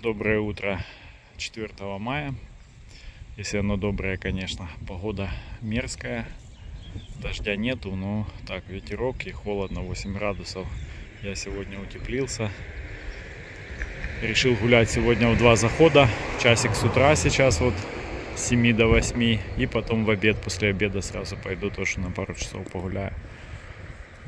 Доброе утро 4 мая. Если оно доброе, конечно. Погода мерзкая. Дождя нету, но так, ветерок и холодно, 8 градусов. Я сегодня утеплился. Решил гулять сегодня в 2 захода. Часик с утра сейчас вот с 7 до 8. И потом в обед, после обеда сразу пойду тоже на пару часов погуляю.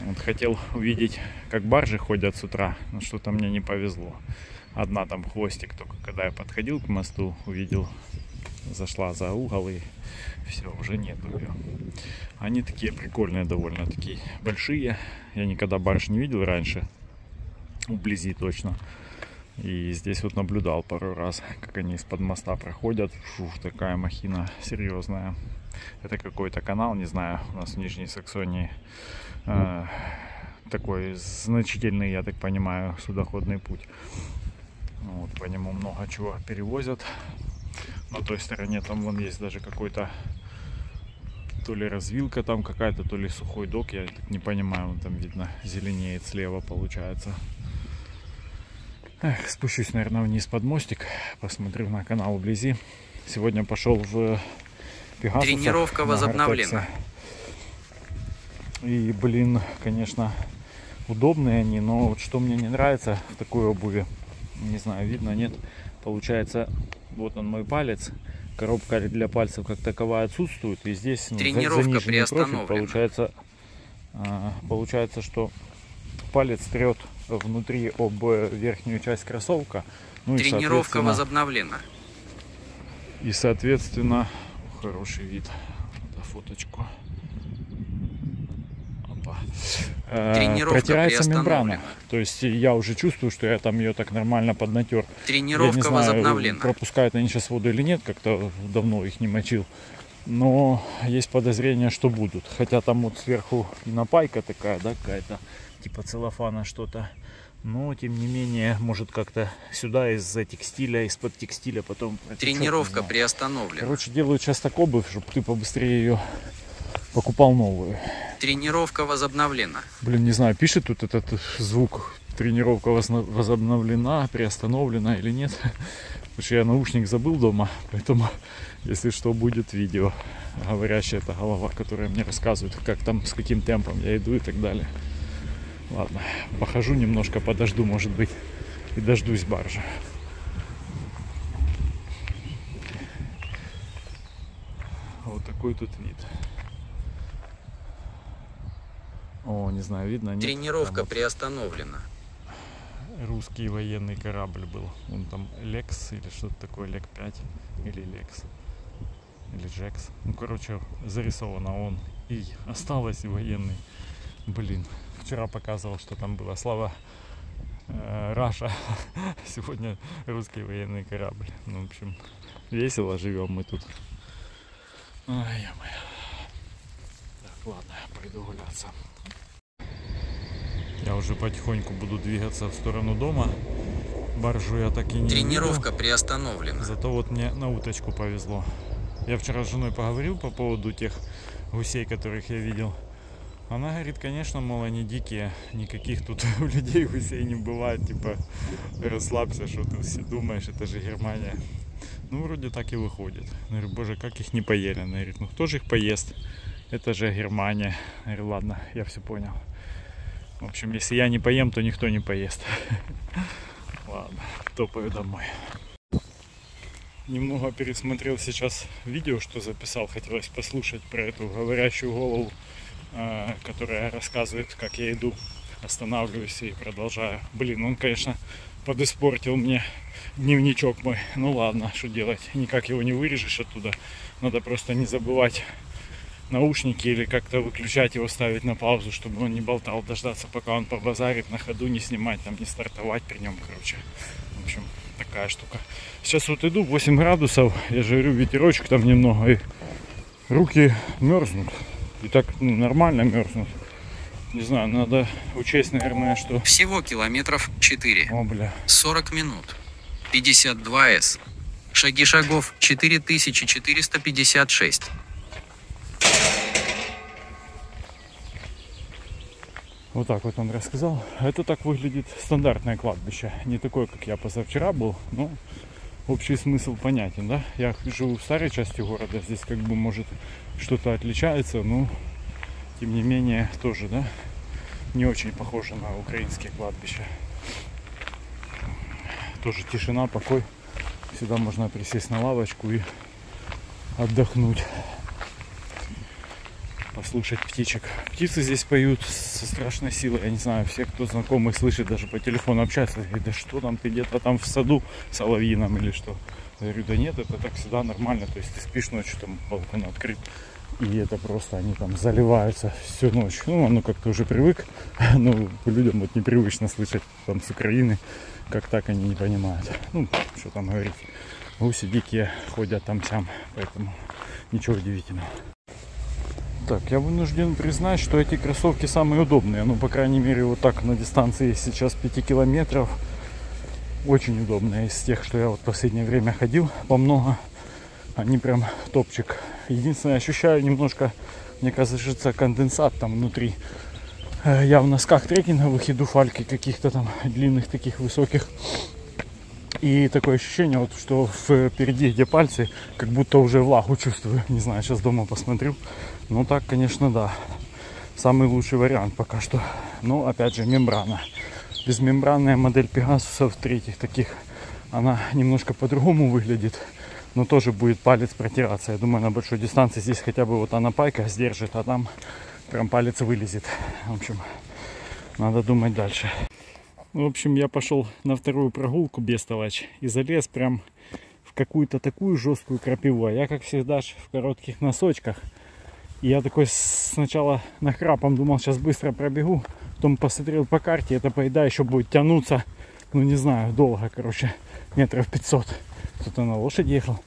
Вот хотел увидеть, как баржи ходят с утра, но что-то мне не повезло. Одна там хвостик, только когда я подходил к мосту, увидел, зашла за угол и все, уже нету ее. Они такие прикольные довольно, такие большие. Я никогда барж не видел раньше, вблизи точно. И здесь вот наблюдал пару раз, как они из-под моста проходят. Фух, такая махина серьезная. Это какой-то канал, не знаю, у нас в Нижней Саксонии такой значительный, я так понимаю, судоходный путь. Вот, по нему много чего перевозят. На той стороне там вон есть даже какой-то то ли развилка там какая-то, то ли сухой док, я так не понимаю, вон там видно зеленеет слева получается. Эх, спущусь, наверное, вниз под мостик, посмотрю на канал вблизи. Сегодня пошел в Пегасуса. Тренировка возобновлена. И, блин, конечно, удобные они, но вот что мне не нравится в такой обуви, не знаю, видно, нет, получается, вот он мой палец, коробка для пальцев как таковая отсутствует, и здесь тренировка приостановлена. Профиль, получается, что палец трет внутри об верхнюю часть кроссовка. Ну, тренировка возобновлена. И, соответственно, хороший вид. Фоточку. Протирается мембрана. То есть я уже чувствую, что я там ее так нормально поднатер. Тренировка я не знаю, возобновлена. Пропускают они сейчас воду или нет, как-то давно их не мочил. Но есть подозрение, что будут. Хотя там вот сверху напайка такая, да, какая-то, типа целлофана что-то. Но, тем не менее, может как-то сюда из-за текстиля, из-под текстиля потом протечет. Тренировка приостановлена. Короче, делают сейчас так обувь, чтобы ты побыстрее ее покупал новую. Тренировка возобновлена. Блин, не знаю, пишет тут этот звук. Тренировка возобновлена, приостановлена или нет. Потому что я наушник забыл дома. Поэтому, если что, будет видео. Говорящая эта голова, которая мне рассказывает, как там, с каким темпом я иду и так далее. Ладно, похожу немножко, подожду, может быть, и дождусь баржи. Вот такой тут вид. О, не знаю, видно? Нет? Тренировка вот приостановлена. Русский военный корабль был. Он там Лекс или что-то такое, Лек-5 или Лекс. Или Джекс. Ну, короче, зарисовано он и осталось и военный. Блин, вчера показывал, что там было. Слава Раша. Сегодня русский военный корабль. Ну, в общем, весело живем мы тут. Ай, моя. Так, ладно, пойду гуляться. Я уже потихоньку буду двигаться в сторону дома. Баржу я так и не Тренировка видел. приостановлена. Зато вот мне на уточку повезло. Я вчера с женой поговорил по поводу тех гусей, которых я видел. Она говорит, конечно, мол, они дикие, никаких тут у людей гусей не бывает, типа, расслабься, что ты все думаешь, это же Германия. Ну, вроде так и выходит. Я говорю, боже, как их не поели? Она говорит, ну кто же их поест? Это же Германия. Я говорю, ладно, я все понял. В общем, если я не поем, то никто не поест. Ладно, топаю домой. Немного пересмотрел сейчас видео, что записал, хотелось послушать про эту говорящую голову, которая рассказывает, как я иду, останавливаюсь и продолжаю. Блин, он, конечно, подиспортил мне дневничок мой. Ну ладно, что делать, никак его не вырежешь оттуда. Надо просто не забывать наушники или как-то выключать его, ставить на паузу, чтобы он не болтал, дождаться, пока он побазарит, на ходу не снимать, там не стартовать при нем, короче. В общем, такая штука. Сейчас вот иду, 8 градусов, я же говорю, ветерочек там немного, и руки мерзнут. И так, ну, нормально мерзнут. Не знаю, надо учесть, наверное, что... Всего километров 4. О, бля. 40 минут. 52 С. Шаги шагов 4456. Вот так вот он рассказал. Это так выглядит стандартное кладбище. Не такое, как я позавчера был, но общий смысл понятен, да? Я живу в старой части города, здесь как бы может что-то отличается, но тем не менее тоже, да, не очень похоже на украинские кладбища. Тоже тишина, покой. Сюда можно присесть на лавочку и отдохнуть. Послушать птичек. Птицы здесь поют со страшной силой. Я не знаю, все, кто знакомый, слышит, даже по телефону общаются. Говорит, да что там, ты где-то там в саду соловьином или что? Я говорю, да нет, это так всегда нормально. То есть ты спишь ночью, там балкон открыт. И это просто они там заливаются всю ночь. Ну, оно как-то уже привык. Но людям вот непривычно слышать там с Украины. Как так они не понимают. Ну, что там говорить. Гуси дикие ходят там-сям. Поэтому ничего удивительного. Так, я вынужден признать, что эти кроссовки самые удобные. Ну, по крайней мере, вот так на дистанции сейчас 5 километров. Очень удобные. Из тех, что я вот в последнее время ходил по много. Они прям топчик. Единственное, ощущаю немножко, мне кажется, конденсат там внутри. Я в носках трекинговых иду, фальки каких-то там длинных, таких высоких. И такое ощущение, вот, что впереди, где пальцы, как будто уже влагу чувствую. Не знаю, сейчас дома посмотрю. Ну так, конечно, да. Самый лучший вариант пока что. Но, опять же, мембрана. Безмембранная модель Пегасусов третьих таких, она немножко по-другому выглядит. Но тоже будет палец протираться. Я думаю, на большой дистанции здесь хотя бы вот она пайка сдержит, а там прям палец вылезет. В общем, надо думать дальше. В общем, я пошел на вторую прогулку бестолочь и залез прям в какую-то такую жесткую крапиву. А я, как всегда, в коротких носочках. И я такой сначала нахрапом думал, сейчас быстро пробегу. Потом посмотрел по карте, это поеда еще будет тянуться, ну не знаю, долго, короче, метров 500. Кто-то на лошади ехал.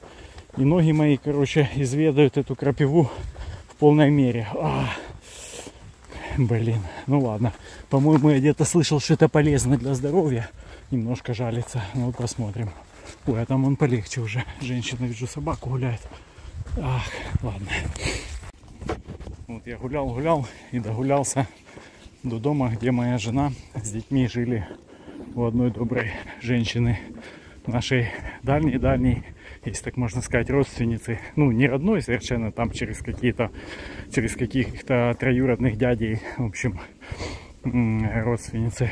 И ноги мои, короче, изведают эту крапиву в полной мере. Блин, ну ладно. По-моему, я где-то слышал, что это полезно для здоровья. Немножко жалится. Ну вот посмотрим. Ой, а там он полегче уже. Женщина, вижу, собаку гуляет. Ах, ладно. Вот я гулял и догулялся до дома, где моя жена с детьми жили у одной доброй женщины. Нашей дальней, если так можно сказать, родственницы. Ну, не родной совершенно, там через каких-то троюродных дядей, в общем, родственницы.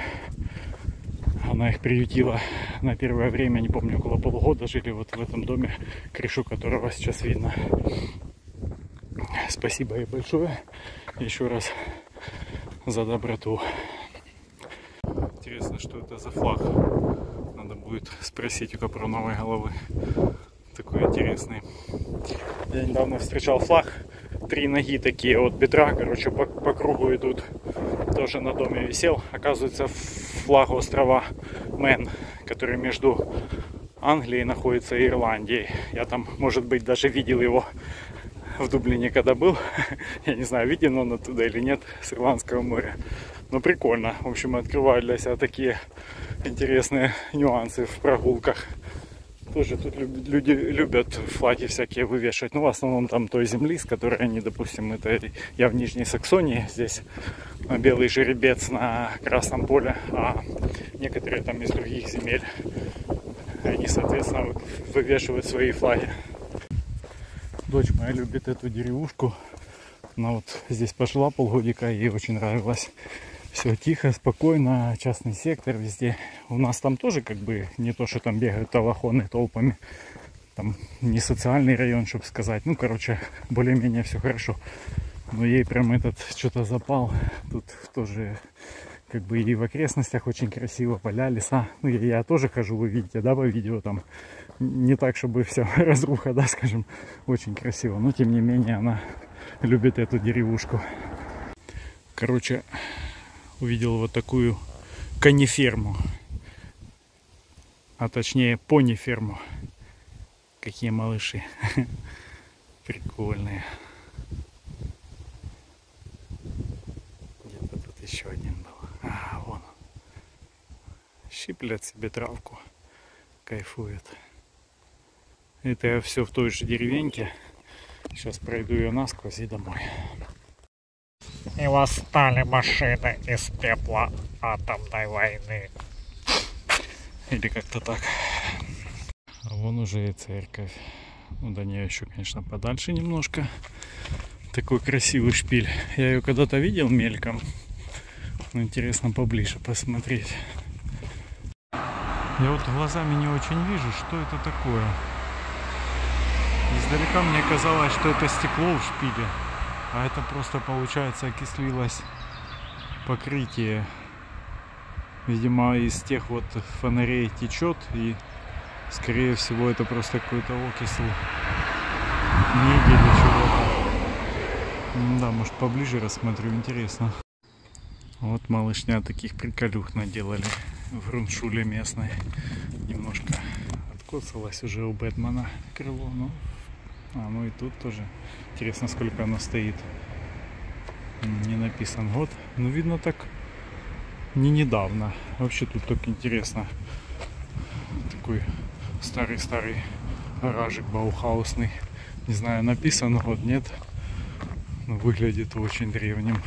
Она их приютила на первое время, не помню, около полугода жили вот в этом доме, крышу которого сейчас видно. Спасибо ей большое еще раз за доброту. Интересно, что это за флаг. Надо будет спросить у Капроновой головы. Такой интересный. Я недавно встречал флаг. 3 ноги такие от бедра, короче, по кругу идут. Тоже на доме висел. Оказывается, флаг острова Мэн, который между Англией находится и Ирландией. Я там, может быть, даже видел его в Дублине, когда был. Я не знаю, виден он оттуда или нет, с Ирландского моря. Но прикольно. В общем, открываю для себя такие интересные нюансы в прогулках. Тоже тут люди любят флаги всякие вывешивать. Ну, в основном там той земли, с которой они, допустим, это я в Нижней Саксонии. Здесь белый жеребец на Красном поле, а некоторые там из других земель. Они, соответственно, вывешивают свои флаги. Дочь моя любит эту деревушку. Она вот здесь пожила полгодика, ей очень нравилось. Все тихо, спокойно, частный сектор везде. У нас там тоже как бы не то, что там бегают талахоны толпами. Там не социальный район, чтобы сказать. Ну, короче, более-менее все хорошо. Но ей прям этот что-то запал. Тут тоже как бы и в окрестностях очень красиво, поля, леса. Ну, я тоже хожу, вы видите, да, по видео там. Не так, чтобы все разруха, да, скажем, очень красиво. Но, тем не менее, она любит эту деревушку. Короче, увидел вот такую кониферму. А точнее, пониферму. Какие малыши. Прикольные. Где-то тут еще один был. А, вон. Щиплят себе травку. Кайфует. Это все в той же деревеньке. Сейчас пройду ее насквозь и домой. И восстали машины из пепла атомной войны. Или как-то так. А вон уже и церковь. Ну, до нее еще, конечно, подальше немножко. Такой красивый шпиль. Я ее когда-то видел мельком. Но интересно поближе посмотреть. Я вот глазами не очень вижу, что это такое. Издалека мне казалось, что это стекло в шпиле. А это просто, получается, окислилось покрытие. Видимо, из тех вот фонарей течет. И, скорее всего, это просто какой-то окисл меди или чего-то. Да, может, поближе рассмотрю. Интересно. Вот малышня таких приколюх наделали в Руншуле местной. Немножко откосалась уже у Бэтмена крыло. Ну и тут тоже. Интересно, сколько оно стоит. Не написан год. Ну, видно, так не недавно. Вообще тут так интересно. Такой старый-старый гаражик баухаусный. Не знаю, написан год, нет. Но выглядит очень древним.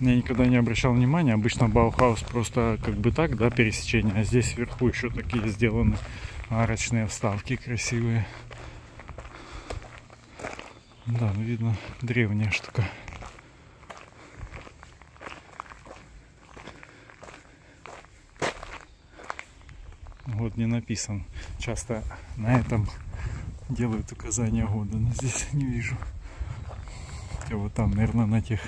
Я никогда не обращал внимания. Обычно Баухаус просто как бы так, да, пересечение. А здесь вверху еще такие сделаны арочные вставки красивые. Да, ну видно, древняя штука. Вот не написан. Часто на этом делают указания года, но здесь не вижу. Хотя вот там, наверное, на тех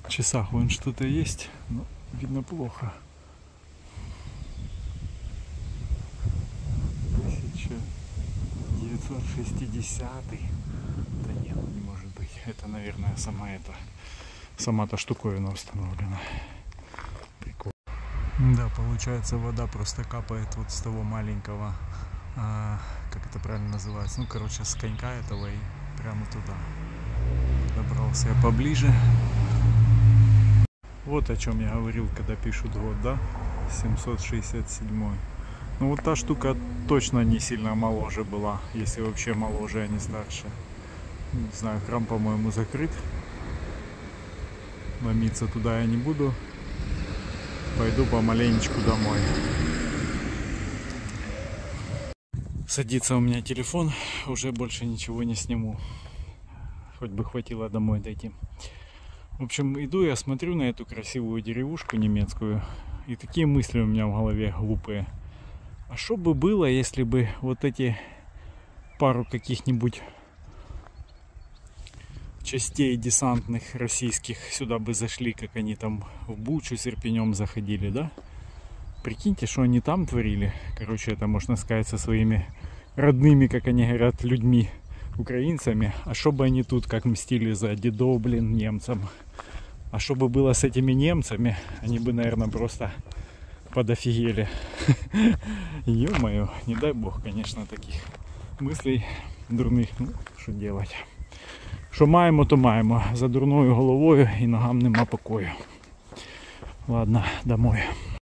часах вон что-то есть, но видно плохо. 1960. Да нет, не может быть. Это, наверное, сама-то штуковина установлена. Прикольно. Да, получается, вода просто капает вот с того маленького, как это правильно называется, ну, короче, с конька этого и прямо туда. Добрался я поближе. Вот о чем я говорил, когда пишут год, да? 767. Ну вот та штука точно не сильно моложе была, если вообще моложе, а не старше. Не знаю, храм, по-моему, закрыт. Ломиться туда я не буду. Пойду помаленечку домой. Садится у меня телефон, уже больше ничего не сниму. Хоть бы хватило домой дойти. В общем, иду я, смотрю на эту красивую деревушку немецкую. И такие мысли у меня в голове глупые. А что бы было, если бы вот эти пару каких-нибудь частей десантных российских сюда бы зашли, как они там в Бучу с Ирпенем заходили, да? Прикиньте, что они там творили. Короче, это можно сказать со своими родными, как они говорят, людьми, украинцами. А что бы они тут как мстили за дедов, блин, немцам. А что бы было с этими немцами, они бы, наверное, просто подофигели. Ё-моё, не дай бог, конечно, таких мыслей дурних. Ну, що делать? Що маємо, то маємо. За дурною головою і ногам нема покою. Ладно, домой.